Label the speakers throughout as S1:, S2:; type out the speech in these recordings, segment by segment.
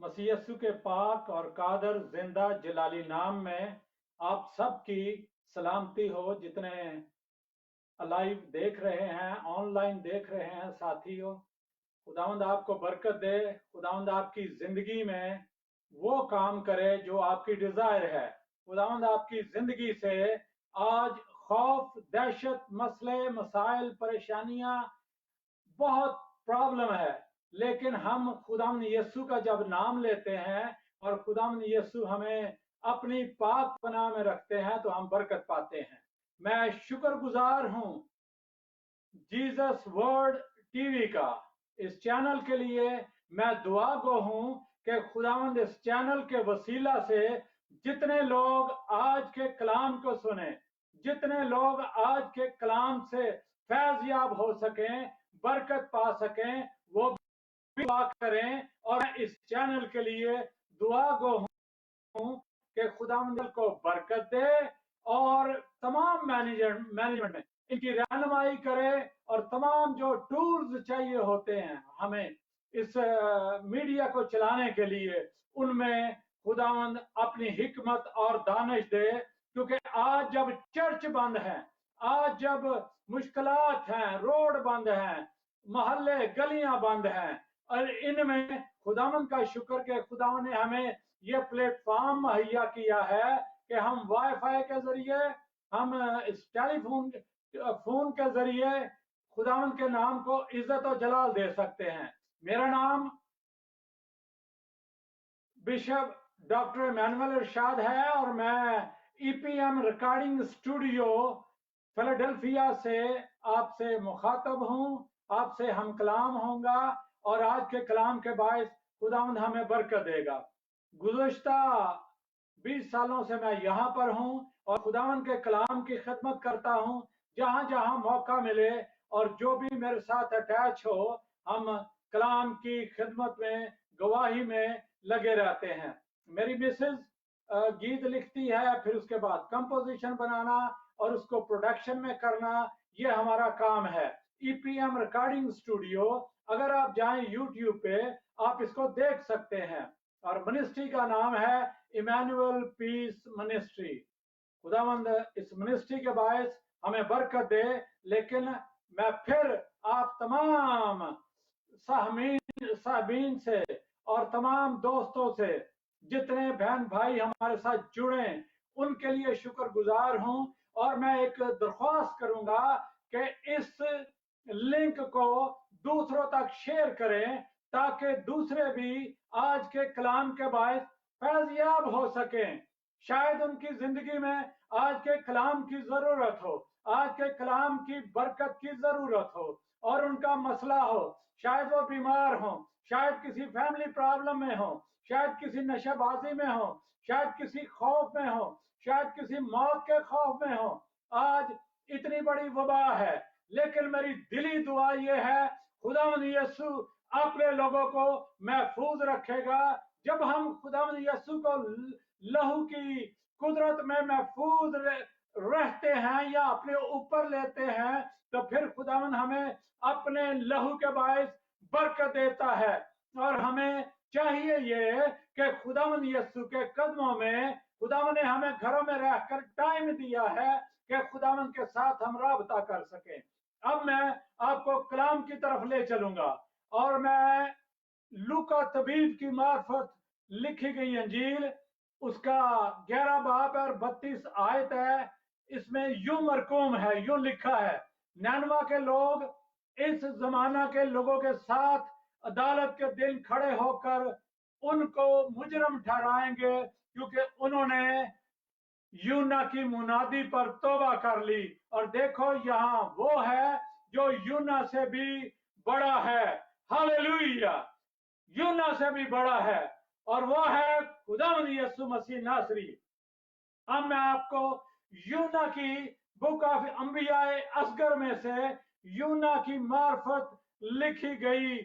S1: मसीह यस्सु के पाक और कादर जिंदा जलाली नाम में आप सब की सलामती हो। जितने लाइव देख रहे हैं, ऑनलाइन देख रहे हैं साथियों, खुदावंद आपको बरकत दे। खुदावंद आपकी जिंदगी में वो काम करे जो आपकी डिजायर है। खुदावंद आपकी जिंदगी से आज खौफ, दहशत, मसले, मसाइल, परेशानियां, बहुत प्रॉब्लम है, लेकिन हम खुदावंद यीशु का जब नाम लेते हैं और खुदावंद यीशु हमें अपनी पाक पनाह में रखते हैं तो हम बरकत पाते हैं। मैं शुक्रगुजार हूं जीसस वर्ड टीवी का, इस चैनल के लिए मैं दुआ गो हूं कि खुदावंद इस चैनल के वसीला से जितने लोग आज के कलाम को सुने, जितने लोग आज के कलाम से फैज़याब हो सकें, बरकत पा सकें, वो भी दुआ करें। और मैं इस चैनल के लिए दुआ गो हूं कि खुदावंद को बरकत दे और तमाम मैनेजमेंट में इनकी रहनुमाई करे और तमाम जो टूल्स चाहिए होते हैं हमें इस मीडिया को चलाने के लिए, उनमें खुदावंद अपनी हिकमत और दानिश दे। क्योंकि आज जब चर्च बंद है, आज जब मुश्किलात हैं, रोड बंद हैं, मोहल्ले गलियां बंद हैं, और इनमें खुदावंद का शुक्र के खुदावंद ने हमें ये प्लेटफॉर्म मुहैया किया है कि हम वाईफाई के जरिए, हम इस टेलीफोन फोन के जरिए खुदावंद के नाम को इज्जत और जलाल दे सकते हैं। मेरा नाम बिशप डॉक्टर इमैनुअल इरशाद है और मैं ईपीएम रिकॉर्डिंग स्टूडियो फिलाडेल्फिया से आपसे मुखातब हूं, आपसे हम कलाम होगा और आज के कलाम के बायस खुदावंद हमें बरकत देगा। गुज़श्ता 20 सालों से मैं यहाँ पर हूँ और खुदावंद के कलाम की खिदमत करता हूँ जहाँ जहाँ मौका मिले, और जो भी मेरे साथ अटैच हो, हम कलाम की खिदमत में, गवाही में लगे रहते हैं। मेरी मिसेज गीत लिखती है, फिर उसके बाद कंपोजिशन बनाना और उसको प्रोडक्शन में करना, ये हमारा काम है। ईपीएम रिकॉर्डिंग स्टूडियो, अगर आप जाएं यूट्यूब पे आप इसको देख सकते हैं, और मिनिस्ट्री का नाम है इमैनुअल पीस मिनिस्ट्री। खुदावंद इस मिनिस्ट्री के बायस हमें बरकत दे। लेकिन मैं फिर आप तमाम साहबीन से और तमाम दोस्तों से, जितने बहन भाई हमारे साथ जुड़े, उनके लिए शुक्रगुजार हूं। और मैं एक दरख्वास्त करूंगा कि इस लिंक को दूसरों तक शेयर करें ताकि दूसरे भी आज के कलाम के बायस फैज़याब हो सकें। शायद उनकी जिंदगी में आज के कलाम की जरूरत हो, आज के कलाम की बरकत की जरूरत हो, और उनका मसला हो, शायद वो बीमार हो, शायद किसी फैमिली प्रॉब्लम में हो, शायद किसी नशेबाजी में हो, शायद किसी खौफ में हो, शायद किसी मौत के खौफ में हो। आज इतनी बड़ी वबा है, लेकिन मेरी दिली दुआ ये है खुदावंद यीशु अपने लोगों को महफूज रखेगा। जब हम खुदावंद यीशु को लहू की कुदरत में महफूज रहते हैं या अपने ऊपर लेते हैं, तो फिर खुदावंद हमें अपने लहू के बायस बरकत देता है। और हमें चाहिए ये कि खुदावंद यीशु के कदमों में, खुदावंद ने हमें घरों में रहकर टाइम दिया है कि खुदावंद के साथ हम राबता कर सकें। अब मैं आपको कलाम की तरफ ले चलूंगा, और मैं लूका तबीब की मार्फत लिखी गई अंजील, उसका 11 बाब और 32 आयत है। इसमें यूं मरकूम है, यूं लिखा है, नैनवा के लोग इस जमाना के लोगों के साथ अदालत के दिन खड़े होकर उनको मुजरम ठहराएंगे, क्योंकि उन्होंने यूना की मुनादी पर तौबा कर ली। और देखो यहाँ वो है जो यूना से भी बड़ा है। हालेलुया, यूना से भी बड़ा है, और वो है खुदावंद यीशु मसीह नासरी। अब मैं आपको यूना की बुक ऑफ अंबियाए असगर में से यूना की मार्फत लिखी गई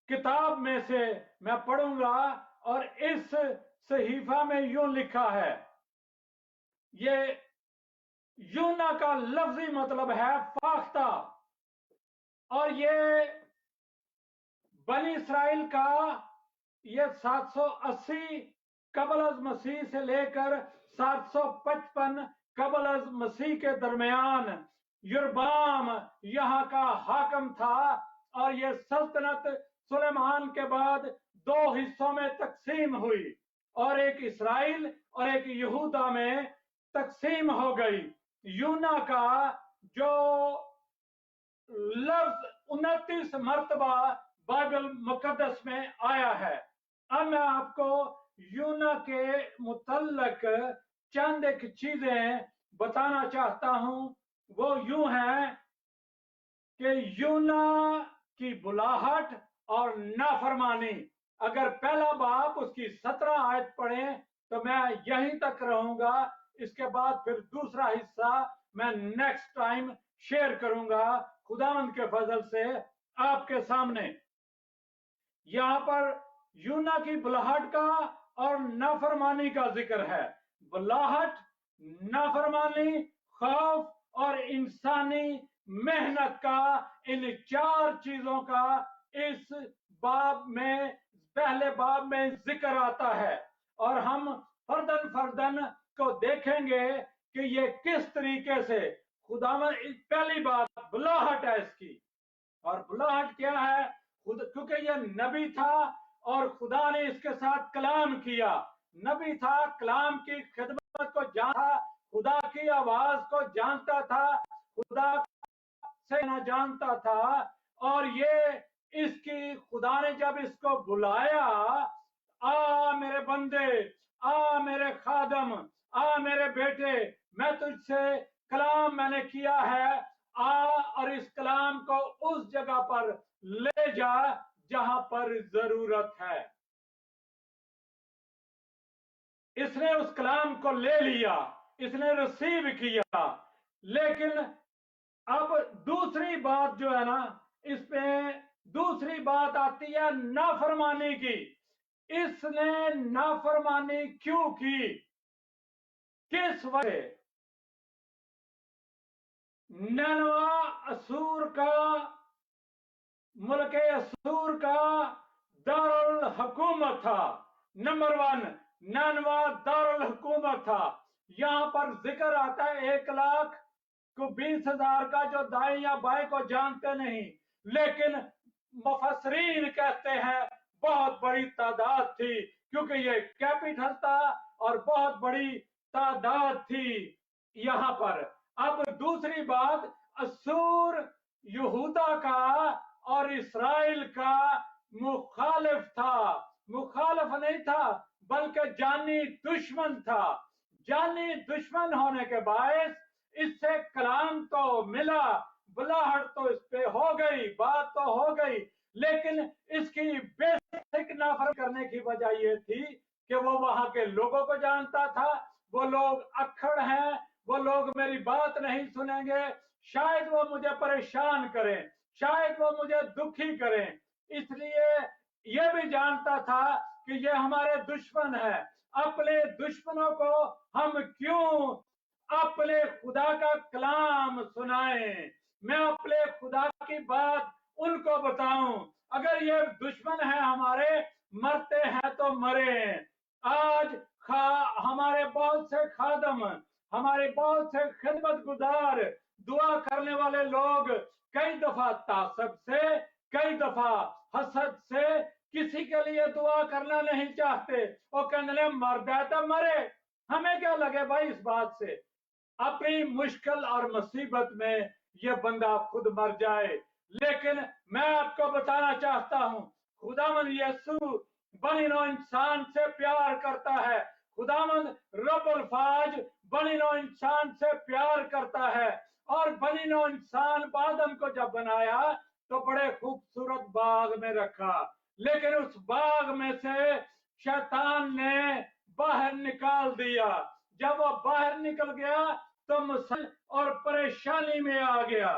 S1: किताब में से मैं पढ़ूंगा, और इस सहीफा में यूं लिखा है। ये यूना का लफ्जी मतलब है फाख्ता, और ये बनी इसराइल का ये 780 कबल अज मसीह से लेकर 755 कबल अज मसीह के दरमियान यरबाम यहाँ का हाकम था, और ये सल्तनत सुलेमान के बाद दो हिस्सों में तकसीम हुई और एक इसराइल और एक यहूदा में तकसीम हो गई। यूना का जो लफ्ज 29 मर्तबा बाइबल मुकद्दस में आया है। अब मैं आपको यूना के मुतल्लक चंद एक चीजें बताना चाहता हूं। वो यूं है कि यूना की बुलाहट और नाफरमानी, अगर पहला बाप उसकी 17 आयत पढ़ें तो मैं यहीं तक रहूंगा, इसके बाद फिर दूसरा हिस्सा मैं नेक्स्ट टाइम शेयर करूंगा खुदावंद के फजल से आपके सामने। यहां पर यूना की बुलाहट का और नाफरमानी का जिक्र है। बुलाहट, नाफरमानी, खौफ और इंसानी मेहनत का, इन चार चीजों का इस बाब में, पहले बाब में जिक्र आता है, और हम फर्दन फर्दन को देखेंगे कि ये किस तरीके से खुदावन, पहली बात बुलाहट है इसकी। और बुलाहट क्या है? क्योंकि ये नबी था और खुदा ने इसके साथ कलाम किया। नबी था, कलाम की खिदमत को जानता, खुदा की आवाज को जानता था, खुदा से ना जानता था, और ये इसकी खुदा ने जब इसको बुलाया, आ मेरे बंदे, आ मेरे खादम, आ मेरे बेटे, मैं तुझसे कलाम मैंने किया है, आ और इस कलाम को उस जगह पर ले जा जहां पर जरूरत है। इसने उस कलाम को ले लिया, इसने रिसीव किया। लेकिन अब दूसरी बात जो है ना, इसमें दूसरी बात आती है नाफरमानी की। इसने नाफरमानी क्यों की? किस वजह? नैनवा असूर का, मुल्क असूर का दारुल हुकूमत था। नंबर 1, नैनवा दारुल हुकूमत था। यहां पर जिक्र आता है 1,00,000 को 20,000 का, जो दाएं या बाएं को जानते नहीं, लेकिन मुफस्सरीन कहते हैं बहुत बड़ी तादाद थी, क्योंकि ये कैपिटल था और बहुत बड़ी तादाद थी यहां पर। अब दूसरी बात, असूर यहूदा का और इसराइल का मुखालिफ था। मुखालिफ नहीं था, बल्कि जानी दुश्मन था। जानी दुश्मन होने के बायस इससे कलाम तो मिला, बुलाहट तो इस पे हो गई, बात तो हो गई, लेकिन इसकी बेसिक नाफरमानी करने की वजह यह थी कि वो वहां के लोगों को जानता था। वो लोग अक्खड़ हैं, वो लोग मेरी बात नहीं सुनेंगे, शायद वो मुझे परेशान करें, शायद वो मुझे दुखी करें। इसलिए ये भी जानता था कि ये हमारे दुश्मन है। अपने दुश्मनों को हम क्यों अपने खुदा का कलाम सुनाएं? मैं अपने खुदा की बात उनको बताऊं। अगर ये दुश्मन है हमारे, मरते हैं तो मरे। आज हमारे बहुत से खादम, हमारे बहुत से खिदमत गुजार, दुआ करने वाले लोग कई दफा तासब से, कई दफा हसद से किसी के लिए दुआ करना नहीं चाहते। वो कहने मर जाए तो मरे, हमें क्या लगे भाई इस बात से। अपनी मुश्किल और मुसीबत में ये बंदा खुद मर जाए। लेकिन मैं आपको बताना चाहता हूं, खुदावंद यीशु बनी नौ इंसान से प्यार करता है। खुदावंद रब्बुल फाज बनी नौ इंसान से प्यार करता है। और बनी नौ इंसान आदम को जब बनाया तो बड़े खूबसूरत बाग में रखा, लेकिन उस बाग में से शैतान ने बाहर निकाल दिया। जब वो बाहर निकल गया तो मुसीबत और परेशानी में आ गया।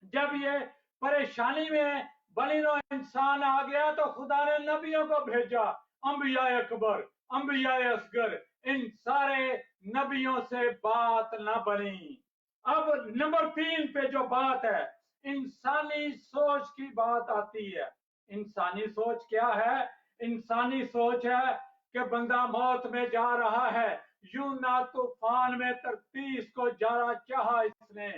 S1: जब ये परेशानी में बनी नौ इंसान आ गया तो खुदा ने नबियों को भेजा, अंबिया अकबर, अंबिया असगर, इन सारे नबियों से बात ना बनी। अब नंबर 3 पे जो बात है, इंसानी सोच की बात आती है। इंसानी सोच क्या है? इंसानी सोच है कि बंदा मौत में जा रहा है, यूना तूफान में 33 को जाना चाहा इसने,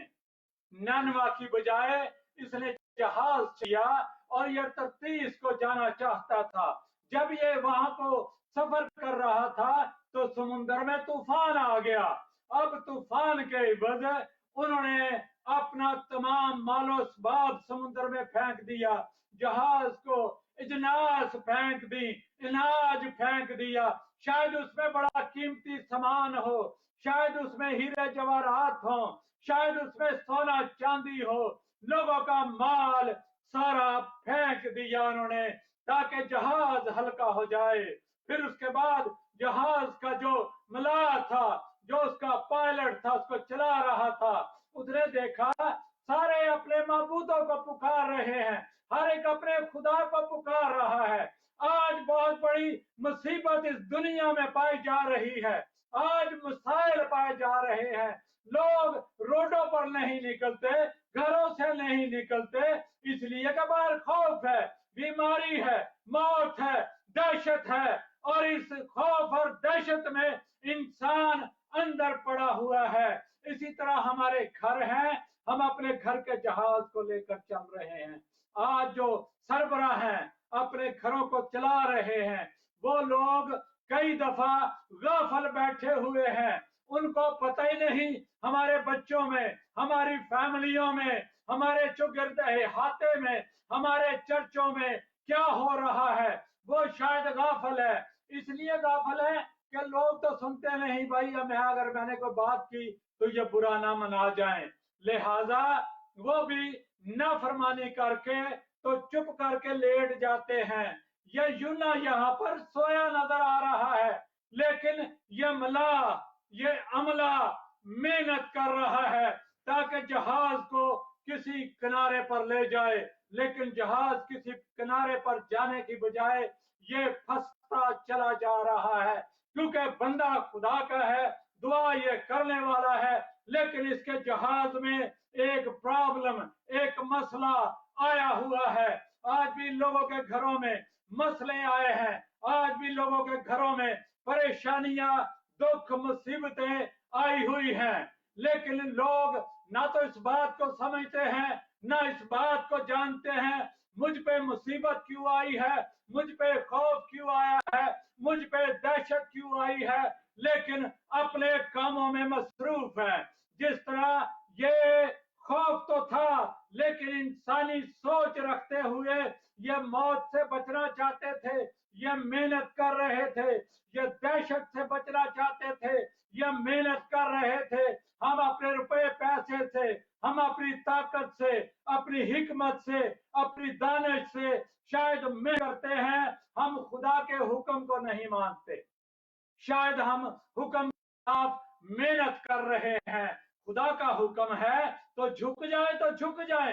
S1: 99 की बजाय इसने जहाज किया और ये 33 को जाना चाहता था। जब ये वहां को सफर कर रहा था तो समुद्र में तूफान आ गया। अब तूफान के इवज उन्होंने अपना तमाम मालो असबाब समुद्र में फेंक दिया, जहाज को इजनास फेंक दी, अनाज फेंक दिया, शायद उसमें बड़ा कीमती सामान हो, शायद उसमें हीरे जवाहरात हो, शायद उसमें सोना चांदी हो, लोगों का माल सारा फेंक दिया उन्होंने ताकि जहाज हल्का हो जाए। फिर उसके बाद जहाज का जो मलाह था, जो उसका पायलट था, उसको चला रहा था, उसने देखा सारे अपने माबूदों को पुकार रहे हैं, हर एक अपने खुदा को पुकार रहा है। आज बहुत बड़ी मुसीबत इस दुनिया में पाई जा रही है, आज मसाइल पाए जा रहे हैं, लोग रोडों पर नहीं निकलते, घरों से नहीं निकलते, इसलिए कि बाहर खौफ है, बीमारी है, मौत है, दहशत है, और इस खौफ और दहशत में इंसान अंदर पड़ा हुआ है। इसी तरह हमारे घर हैं, हम अपने घर के जहाज को लेकर चल रहे हैं। आज जो सरबराह हैं अपने घरों को चला रहे हैं, वो लोग कई दफा गाफल बैठे हुए हैं, उनको पता ही नहीं हमारे बच्चों में, हमारी फैमिलियों में, हमारे चौगिर्द अहाते में, हमारे चर्चों में क्या हो रहा है। वो शायद गाफल है, इसलिए गाफल है कि लोग तो सुनते नहीं भाई, मैं अगर मैंने कोई बात की तो ये बुरा ना मना जाए, लिहाजा वो भी नाफरमानी करके तो चुप करके लेट जाते हैं। ये यूना यहाँ पर सोया नजर आ रहा है, लेकिन ये मला, ये अमला मेहनत कर रहा है ताकि जहाज को किसी किनारे पर ले जाए, लेकिन जहाज किसी किनारे पर जाने की बजाय ये फंसता चला जा रहा है, क्योंकि बंदा खुदा का है, दुआ ये करने वाला है, लेकिन इसके जहाज में एक प्रॉब्लम, एक मसला आया हुआ है। आज भी लोगों के घरों में मसले आए हैं, आज भी लोगों के घरों में परेशानियां, दुख, मुसीबतें आई हुई हैं, लेकिन लोग ना तो इस बात को समझते हैं, ना इस बात को जानते हैं मुझ पे मुसीबत क्यों आई है, मुझ पे खौफ क्यों आया है, मुझ पे दहशत क्यों आई है, लेकिन अपने कामों में मसरूफ है। जिस तरह ये खौफ तो था, लेकिन इंसानी सोच रखते हुए ये मौत से बचना चाहते थे, ये मेहनत कर रहे थे, ये दहशत से बचना चाहते थे, ये मेहनत कर रहे थे। हम अपने रुपए पैसे से, हम अपनी ताकत से, अपनी हिकमत से, अपनी दानिश से शायद में करते हैं, हम खुदा के हुक्म को नहीं मानते। शायद हम हुक्म खिलाफ मेहनत कर रहे हैं। खुदा का हुक्म है तो झुक जाए तो झुक जाए,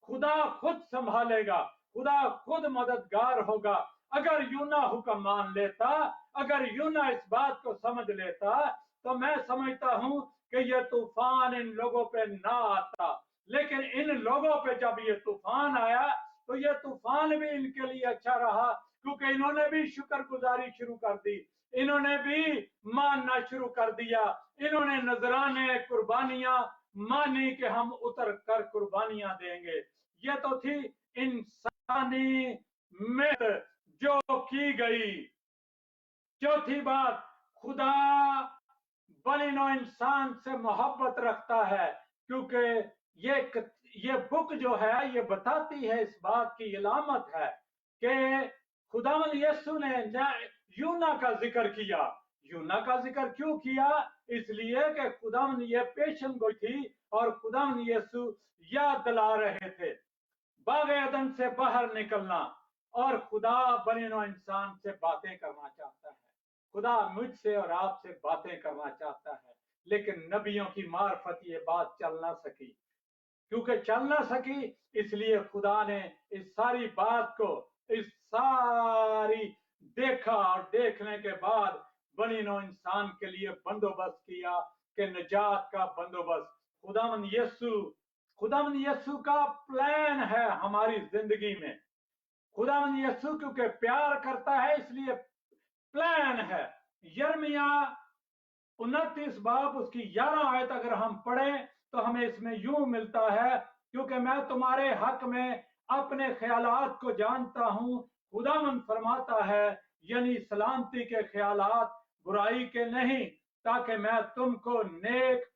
S1: खुदा खुद संभालेगा, खुदा खुद मददगार होगा। अगर यूना हुक्म मान लेता, अगर यूना इस बात को समझ लेता, तो मैं समझता हूं कि यह तूफान इन लोगों पे ना आता। लेकिन इन लोगों पे जब ये तूफान आया तो ये तूफान भी इनके लिए अच्छा रहा, क्योंकि इन्होंने भी शुक्रगुजारी शुरू कर दी, इन्होंने भी मानना शुरू कर दिया, इन्होंने नजराने, कुर्बानियां मानी कि हम उतर कर कुर्बानियां देंगे। ये तो थी इंसानी मेहनत जो की गई। चौथी बात, खुदा बनी नौ इंसान से मोहब्बत रखता है, क्योंकि ये बुक जो है ये बताती है, इस बात की इलामत है कि खुदावंद यीशु ने यूना का जिक्र किया। यूना का जिक्र क्यों किया? इसलिए कि खुदावंद ये पेशन गोई थी और खुदावंद यीशु याद दिला रहे थे बाग अदन से बाहर निकलना, और खुदा बने नौ इंसान से बातें करना चाहता है। खुदा मुझसे और आपसे बातें करना चाहता है, लेकिन नबियों की मार्फत ये बात चल ना सकी। क्योंकि चल ना सकी, इसलिए खुदा ने इस सारी बात को, इस सारी देखा, और देखने के बाद बनी नौ इंसान के लिए बंदोबस्त किया कि निजात का बंदोबस्त खुदावंद यीशु का प्लान है हमारी जिंदगी में। खुदावंद यीशु क्योंकि प्यार करता है इसलिए प्लान है। यिर्मयाह 29 बाब उसकी 11 आयत अगर हम पढ़ें तो हमें इसमें यूं मिलता है, क्योंकि मैं तुम्हारे हक में अपने ख्यालात को जानता हूं, खुदावंद फरमाता है, यानी सलामती के ख्यालात, बुराई के नहीं, ताकि मैं तुमको नेक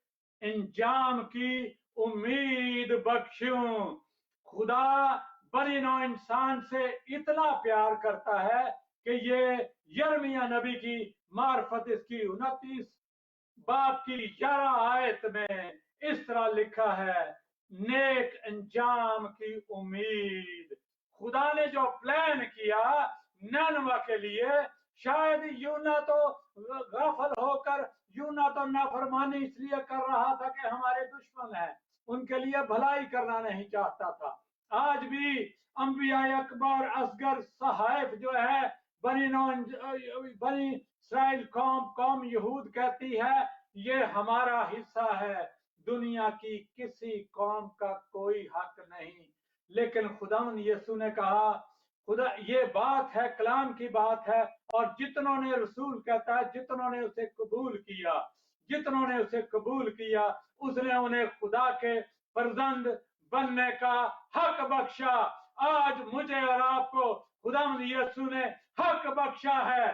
S1: इंजाम की उम्मीद बख्शूं। खुदा बनी नौ इंसान से इतना प्यार करता है कि ये यिर्मयाह नबी की मार्फत इसकी 29 बाप की 11 आयत में इस तरह लिखा है, नेक अंजाम की उम्मीद। खुदा ने जो प्लान किया नैनवा के लिए, शायद यूना तो गाफल होकर, यूना तो नाफरमानी इसलिए कर रहा था कि हमारे दुश्मन हैं, उनके लिए भलाई करना नहीं चाहता था। आज भी अंबिया अकबर असगर सहाइफ जो है बनी इसराइल कौम यहूद कहती है ये हमारा हिस्सा है, दुनिया की किसी कौम का कोई हक नहीं। लेकिन खुदावंद यीशु ने कहा, खुदा ये बात है, कलाम की बात है, और जितनों ने, रसूल कहता है, जितनों ने उसे कबूल किया, जितनों ने उसे कबूल किया, उसने उन्हें खुदा के फर्जंद बनने का हक बख्शा। आज मुझे और आपको खुदावंद यीशु ने हक बख्शा है।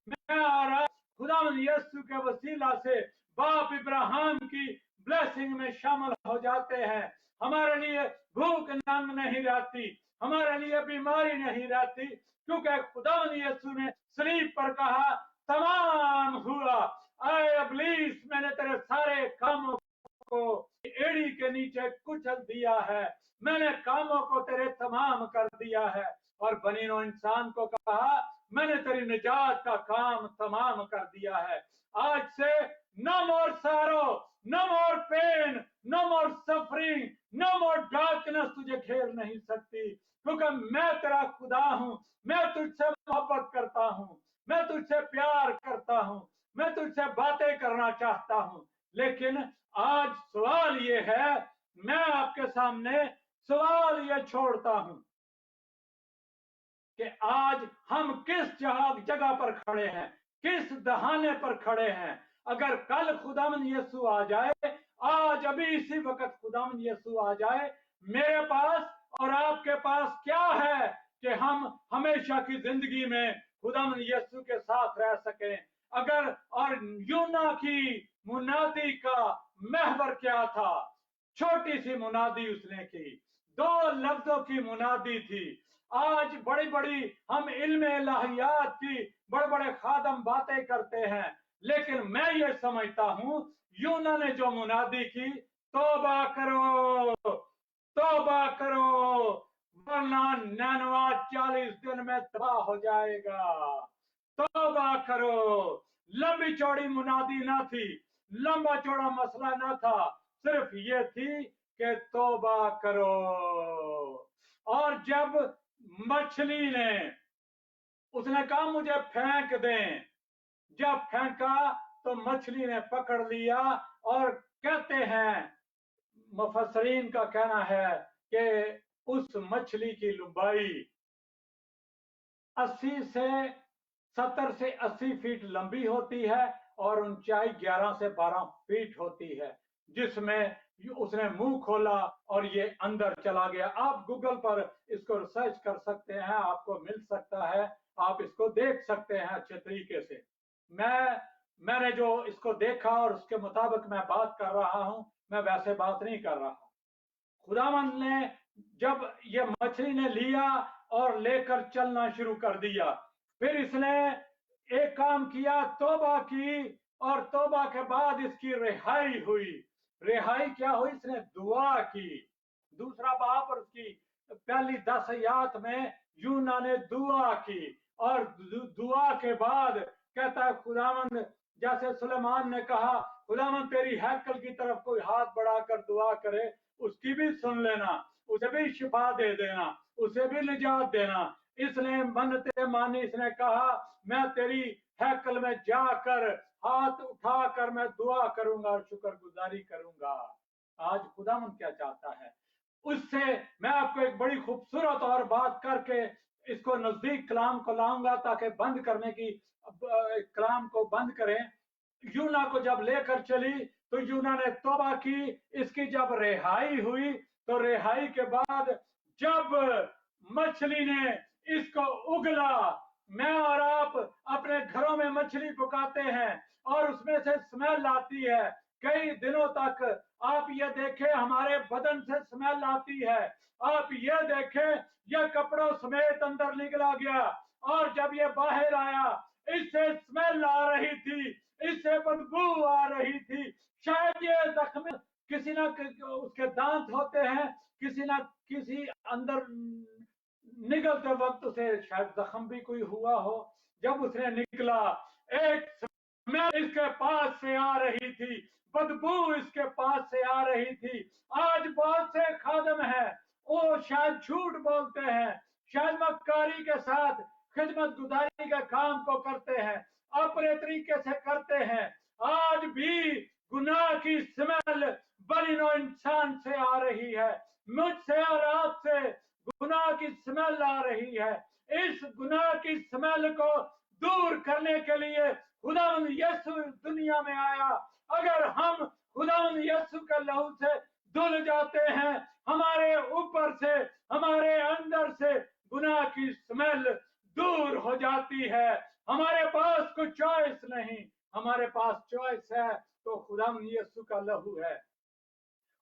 S1: मैं और आप खुदावंद यीशु के वसीला से बाप इब्राहिम की ब्लेसिंग में शामिल हो जाते हैं। हमारे लिए भूख नंग नहीं रहती, हमारे लिए बीमारी नहीं रहती, क्योंकि खुदावंद यीशु ने सलीब पर कहा, तमाम हुआ। ऐ इब्लीस, मैंने तेरे सारे कामों को एड़ी के नीचे कुचल दिया है, मैंने कामों को तेरे तमाम कर दिया है। और बनी नौ इंसान को कहा, मैंने तेरी निजात का काम तमाम कर दिया है। आज से no more sorrow, no more pain, no more suffering, no more darkness तुझे घेर नहीं सकती, क्योंकि मैं तेरा खुदा हूं, मैं तुझसे मोहब्बत करता हूं, मैं तुझसे प्यार करता हूं, मैं तुझसे बातें करना चाहता हूं। लेकिन आज सवाल ये है, मैं आपके सामने सवाल ये छोड़ता हूं कि आज हम किस जगह पर खड़े हैं, किस दहाने पर खड़े हैं। अगर कल खुदावंद यीशु आ जाए, आज अभी इसी वक्त खुदावंद यीशु आ जाए, मेरे पास और आपके पास क्या है कि हम हमेशा की जिंदगी में खुदावंद यीशु के साथ रह सकें। अगर, और यूना की मुनादी का महवर क्या था, छोटी सी मुनादी उसने की, 2 लफ्जों की मुनादी थी। आज बड़ी बड़ी हम इल्म इलाहियात की बड़े बड़े खादम बातें करते हैं, लेकिन मैं ये समझता हूं यूना ने जो मुनादी की, तौबा करो, तौबा करो, वरना नैनवा 40 दिन में तबाह हो जाएगा। तौबा करो। लंबी चौड़ी मुनादी ना थी, लंबा चौड़ा मसला ना था, सिर्फ ये थी कि तौबा करो। और जब मछली ने, उसने कहा मुझे फेंक दें, जब फेंका तो मछली ने पकड़ लिया, और कहते हैं, मुफस्सरीन का कहना है कि उस मछली की लंबाई 70 से 80 फीट लंबी होती है और ऊंचाई 11 से 12 फीट होती है, जिसमें उसने मुंह खोला और ये अंदर चला गया। आप गूगल पर इसको रिसर्च कर सकते हैं, आपको मिल सकता है, आप इसको देख सकते हैं अच्छे तरीके से। मैंने जो इसको देखा और उसके मुताबिक मैं बात कर रहा हूं, मैं वैसे बात नहीं कर रहा। खुदावंद ने जब ये मछली ने लिया और लेकर चलना शुरू कर दिया, फिर इसने एक काम किया, तौबा की, और तौबा के बाद इसकी रिहाई हुई। रिहाई क्या हुई? इसने दुआ की। दूसरा बाब और उसकी पहली 10 आयत में यूना ने दुआ की, और दुआ के बाद कहता है खुदावंद, जैसे सुलेमान ने कहा, खुदावंद तेरी हैकल की तरफ कोई हाथ बढ़ाकर दुआ करे, उसकी भी सुन लेना, उसे भी शिफा दे देना, उसे भी निजात देना। इसने मन्नतें मानी, इसने कहा मैं तेरी हैकल में जाकर हाथ उठाकर मैं दुआ करूंगा और शुक्रगुजारी करूंगा। आज खुदावंद क्या चाहता है उससे, मैं आपको एक बड़ी खूबसूरत और बात करके इसको नजदीक कलाम को लाऊंगा ताकि बंद करने की, कलाम को बंद करें। यूना को जब लेकर चली तो यूना ने तौबा की। इसकी जब रिहाई हुई तो रिहाई के बाद जब मछली ने इसको उगला, मैं और आप अपने घरों में मछली पकाते हैं और उसमें से स्मेल आती है कई दिनों तक। आप ये देखें हमारे बदन से स्मेल आती है। आप ये देखें ये कपड़ों समेत अंदर निकला गया और जब ये बाहर आया इससे स्मेल आ रही थी, इससे बदबू आ रही थी। शायद ये जख्म किसी ना उसके दांत होते हैं, किसी ना किसी अंदर निकलते वक्त से शायद जख्म भी कोई हुआ हो। जब उसने निकला एक स्मेल इसके पास से आ रही थी, बदबू इसके पास से आ रही थी। आज बहुत से खादम हैं वो शायद झूठ बोलते हैं, शायद मक्कारी के साथ खिदमत गुजारी के काम को करते हैं, अपने तरीके से करते हैं। आज भी गुनाह की स्मेल बनी नो इंसान से आ रही है, मुझसे और आपसे गुनाह की स्मेल आ रही है। इस गुनाह की स्मेल को दूर करने के लिए खुदावंद यीशु दुनिया में आया। अगर हम खुदावंद यीशु के लहू से धुल जाते हैं, हमारे ऊपर से हमारे अंदर से गुनाह की स्मेल दूर हो जाती है। हमारे पास कोई चॉइस नहीं, हमारे पास चॉइस है तो खुदावंद यीशु का लहू है।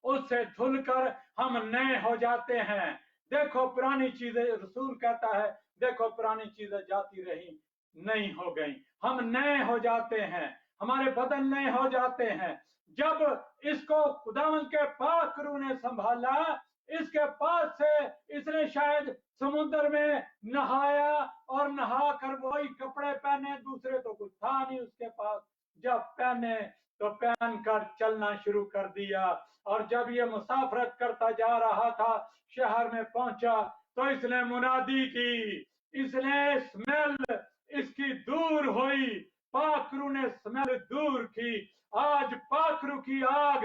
S1: उससे धुलकर हम नए हो जाते हैं। देखो पुरानी चीजें, रसूल कहता है देखो पुरानी चीजें जाती रही नई हो गई। हम नए हो जाते हैं, हमारे बदन नए हो जाते हैं जब इसको खुदावंद के पाक रूह ने संभाला। इसके पास से इसने शायद समुद्र में नहाया और नहा कर वही कपड़े पहने, दूसरे तो कुछ था नहीं उसके पास। जब पहने तो पहन कर चलना शुरू कर दिया और जब ये मुसाफरत करता जा रहा था शहर में पहुंचा तो इसने मुनादी की, इसने स्मेल इसकी दूर हुई, पाखरू ने स्मेल दूर की। आज पाखरू की आग,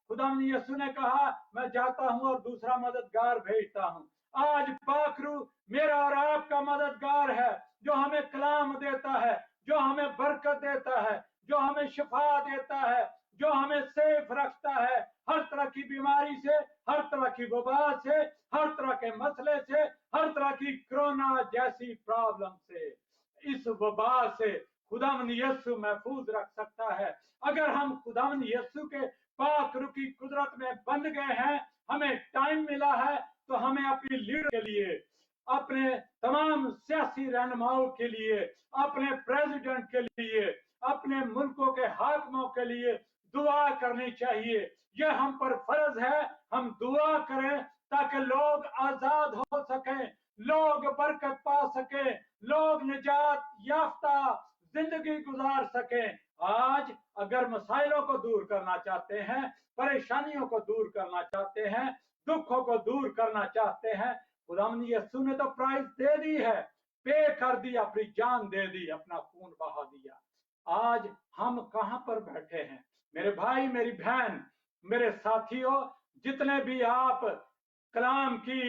S1: खुदा यीशु ने कहा मैं जाता हूं और दूसरा मददगार भेजता हूं। आज पाखरू मेरा और आपका मददगार है जो हमें कलाम देता है, जो हमें बरकत देता है, जो हमें शिफा देता है, जो हमें सेफ रखता है हर तरह की बीमारी से, हर तरह की वबा से, हर तरह के मसले से, हर तरह की कोरोना जैसी प्रॉब्लम से। इस वबा से खुदावंद यीशु महफूज रख सकता है। अगर हम खुदावंद यीशु के पाक रूह की कुदरत में बंध गए हैं, हमें टाइम मिला है तो हमें अपनी लीडर के लिए, अपने तमाम सियासी रहनुमाओं के लिए, अपने प्रेसिडेंट के लिए, अपने मुल्कों के हाकिमों के लिए दुआ करनी चाहिए। यह हम पर फर्ज है हम दुआ करें ताकि लोग आजाद हो सकें, लोग बरकत पा सकें, लोग निजात याफ्ता जिंदगी गुजार सकें। आज अगर मसाइलों को दूर करना चाहते हैं, परेशानियों को दूर करना चाहते हैं, दुखों को दूर करना चाहते हैं, खुदावंद यीशु ने तो प्राइस दे दी है, पे कर दी, अपनी जान दे दी, अपना खून बहा दिया। आज हम कहां पर बैठे हैं मेरे भाई मेरी बहन मेरे साथियों, जितने भी आप कलाम की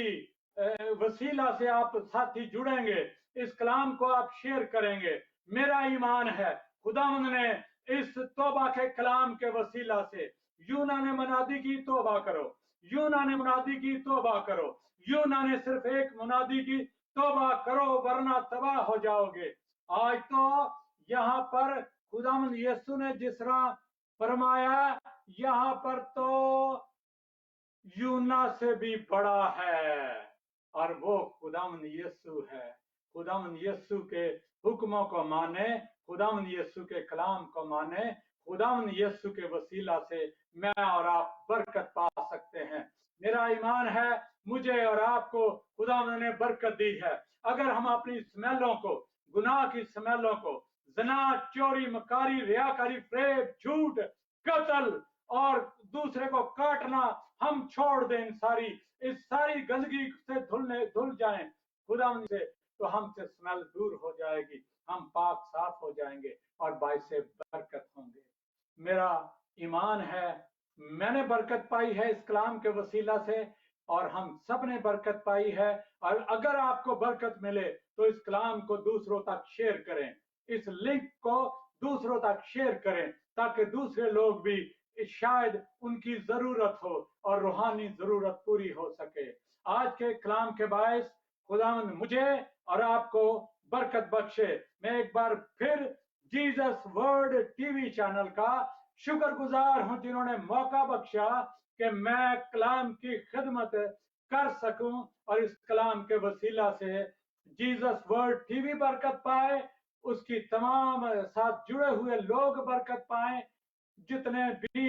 S1: वसीला से आप साथी जुड़ेंगे, इस कलाम को आप शेयर करेंगे। मेरा ईमान है खुदावंद ने इस तौबा के कलाम के वसीला से, यूना ने मुनादी की तौबा करो, यूना ने मुनादी की तौबा करो, यूना ने सिर्फ एक मुनादी की तौबा करो वरना तबाह हो जाओगे। आज तो यहाँ पर खुदावंद यीशु ने जिस तरह फरमाया, यहाँ पर तो यूना से भी बड़ा है और वो खुदावंद यीशु है। खुदावंद यीशु के हुक्मों को माने, खुदावंद यीशु के कलाम को माने, खुदावंद यीशु के वसीला से मैं और आप बरकत पा सकते हैं। मेरा ईमान है मुझे और आपको खुदावंद ने बरकत दी है। अगर हम अपनी स्मेलों को, गुनाह की स्मेलों को, जना, चोरी, मकारी, रियाकारी, फ्रेब, झूठ, कत्ल और दूसरे को काटना हम छोड़ दें, इस सारी गंदगी से धुल जाएं खुदावंद से, तो हमसे स्मेल दूर हो जाएगी, हम पाक साफ हो जाएंगे और बाइसे बरकत होंगे। मेरा ईमान है मैंने बरकत पाई है इस कलाम के वसीला से اور ہم سب نے برکت پائی ہے. اور اگر آپ کو برکت ملے تو اس کلام کو دوسروں تک شیئر کریں, اس لنک کو دوسروں تک شیئر کریں تاکہ دوسرے لوگ بھی شاید ان کی ضرورت ہو اور روحانی ضرورت پوری ہو سکے. آج کے کلام کے باعث خداوند مجھے اور آپ کو برکت بخشے. میں ایک بار پھر Jesus word T V channel کا شکر گزار ہوں جنہوں نے موقع بخشا کہ میں کلام کی خدمت کر سکوں اور اس کلام کے وسیلہ سے جیزس ورڈ ٹی وی برکت پائے, اس کی تمام ساتھ جڑے ہوئے لوگ برکت پائیں, جتنے بھی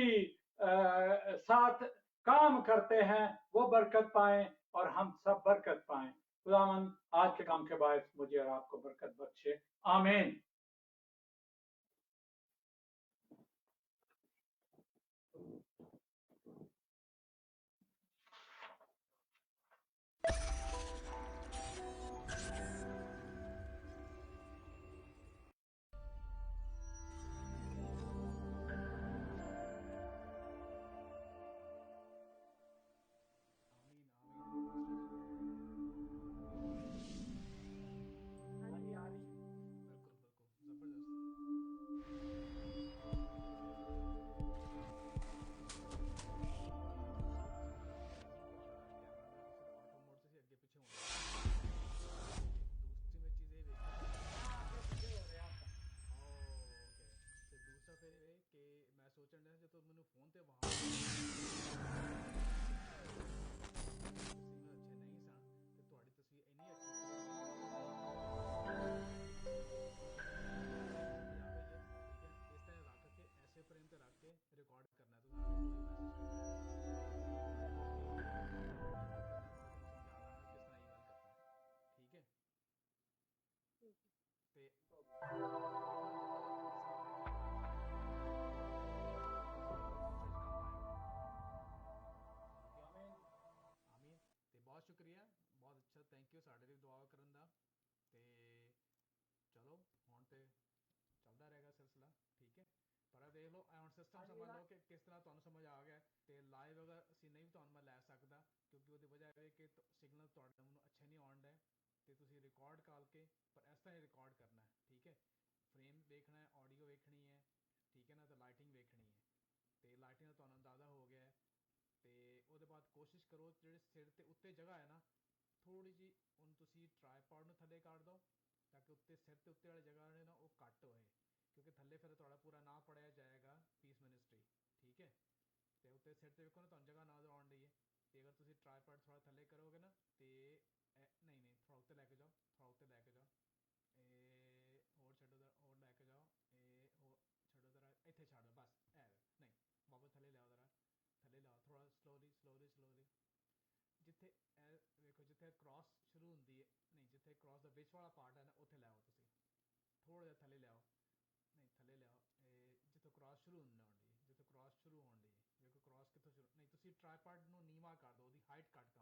S1: ساتھ کام کرتے ہیں وہ برکت پائیں اور ہم سب برکت پائیں. خداوند آج کے کام کے باعث مجھے اور آپ کو برکت بخشے. آمین.
S2: ਬਹੁਤ ਸ਼ੁਕਰੀਆ, ਬਹੁਤ ਅੱਛਾ, ਥੈਂਕ ਯੂ ਸਾਡੇ ਲਈ ਦੁਆ ਕਰਨ ਦਾ. ਤੇ ਚਲੋ ਹੁਣ ਤੇ ਚੱਲਦਾ ਰਹੇਗਾ ਸਿਲਸਿਲਾ, ਠੀਕ ਹੈ. ਪਰ ਇਹ ਦੇਖ ਲਓ ਹੁਣ ਸਿਸਟਮ ਸਮਝ ਲਓ ਕਿ ਕਿਸ ਤਰ੍ਹਾਂ ਤੁਹਾਨੂੰ ਸਮਝ ਆ ਗਿਆ. ਤੇ ਲਾਈਵ ਅਗਰ ਅਸੀਂ ਨਹੀਂ ਤੁਹਾਨੂੰ ਮੈਂ ਲੈ ਸਕਦਾ ਕਿਉਂਕਿ ਉਹਦੀ ਵਜ੍ਹਾ ਇਹ ਕਿ ਸਿਗਨਲ ਤੁਹਾਡੇ ਮੈਨੂੰ ਅੱਛੇ ਨਹੀਂ ਆਉਣ ਡਏ, ਤੇ ਤੁਸੀਂ ਰਿਕਾਰਡ ਕਰਕੇ ਪਰ ਇਸ ਤਰ੍ਹਾਂ ਹੀ ਰਿਕਾਰਡ ਕਰਨਾ ਹੈ, ਠੀਕ ਹੈ. ਫਰੇਮ ਵੇਖਣਾ ਹੈ, ਆਡੀਓ ਵੇਖਣੀ ਹੈ, ਠੀਕ ਹੈ ਨਾ, ਤੇ ਲਾਈਟਿੰਗ ਵੇਖਣੀ ਹੈ. ਤੇ ਲਾਈਟਿੰਗ ਦਾ ਤੁਹਾਨੂੰ ਅੰਦਾਜ਼ਾ ਹੋ ਗਿਆ ਹੈ. ਤੇ ਉਹਦੇ ਬਾਅਦ ਕੋਸ਼ਿਸ਼ ਕਰੋ ਜਿਹੜੇ ਸਿਰ ਤੇ ਉੱਤੇ ਜਗ੍ਹਾ ਹੈ ਨਾ, ਥੋੜੀ ਜਿਹੀ ਉਹਨੂੰ ਤੁਸੀਂ ਟ੍ਰਾਈਪੋਡ ਨੂੰ ਥੱਲੇ ਕਰ ਦਿਓ ਤਾਂ ਕਿ ਉੱਤੇ ਸਿਰ ਤੇ ਉੱਤੇ ਵਾਲੀ ਜਗ੍ਹਾ ਨੇ ਨਾ ਉਹ ਘੱਟ ਹੋਏ, ਕਿਉਂਕਿ ਥੱਲੇ ਫਿਰ ਤੁਹਾਡਾ ਪੂਰਾ ਨਾਂ ਪੜਿਆ ਜਾਏਗਾ ਪੀਸ ਮਿਨਿਸਟਰੀ, ਠੀਕ ਹੈ. ਤੇ ਉੱਤੇ ਸਿਰ ਤੇ ਵੇਖੋ ਨਾ ਤੁਹਾਨੂੰ ਜਗ੍ਹਾ ਨਜ਼ਰ ਆਉਣ ਡਈ ਹੈ. ਤੇ ਅਗਰ ਤੁਸੀਂ ਟ੍ਰਾਈਪੋਡ ਥੋੜਾ ਥੱਲੇ ਕਰੋਗੇ ਨਾ ਤੇ ਨਹੀਂ ਨਹੀਂ ਥੋੜਾ ਉੱਤੇ ਲੈ ਕੇ ਜਾਓ, ਥੋੜਾ ਉੱਤੇ ਲੈ ਕੇ ਜਾਓ, ਇਹ ਹੋਰ ਛੱਡੋ, ਹੋਰ ਲੈ ਕੇ ਜਾਓ, ਇਹ ਹੋਰ ਛੱਡੋ ਜ਼ਰਾ, ਇੱਥੇ ਛੱਡ ਦਿਓ ਬਸ, ਐ ਨਹੀਂ ਵਾਪਸ ਥੱਲੇ ਲਿਆਓ ਜ਼ਰਾ, ਥੱਲੇ ਲਿਆਓ ਥੋੜਾ ਸਲੋਲੀ ਸਲੋਲੀ ਸਲੋਲੀ. ਜਿੱਥੇ ਇਹ ਵੇਖੋ ਜਿੱਥੇ ਕ੍ਰਾਸ ਸ਼ੁਰੂ ਹੁੰਦੀ ਹੈ, ਨਹੀਂ ਜਿੱਥੇ ਕ੍ਰਾਸ ਦਾ ਵਿੱਚ ਵਾਲਾ ਪਾਰਟ ਹੈ ਨਾ ਉੱਥੇ ਲਿਆਓ ਤੁਸੀਂ, ਥੋੜਾ ਜਿਹਾ ਥੱਲੇ ਲਿਆਓ, ਨਹੀਂ ਥੱਲੇ ਲਿਆਓ, ਇਹ ਜਿੱਥੋਂ ਕ੍ਰਾਸ ਸ਼ੁਰੂ ਹੋਣ ਦੀ, ਜਿੱਥੋਂ ਕ੍ਰਾਸ ਸ਼ੁਰੂ ਹੋਣ ਦੀ, ਵੇਖੋ ਕ੍ਰਾਸ ਕਿੱਥੋਂ ਸ਼ੁਰੂ, ਨਹੀਂ ਤੁਸੀਂ ਟ੍ਰਾਈਪੋਡ ਨੂੰ ਨੀਵਾਂ ਕਰ ਦਿਓ, ਉਹਦੀ ਹਾਈਟ ਘੱਟ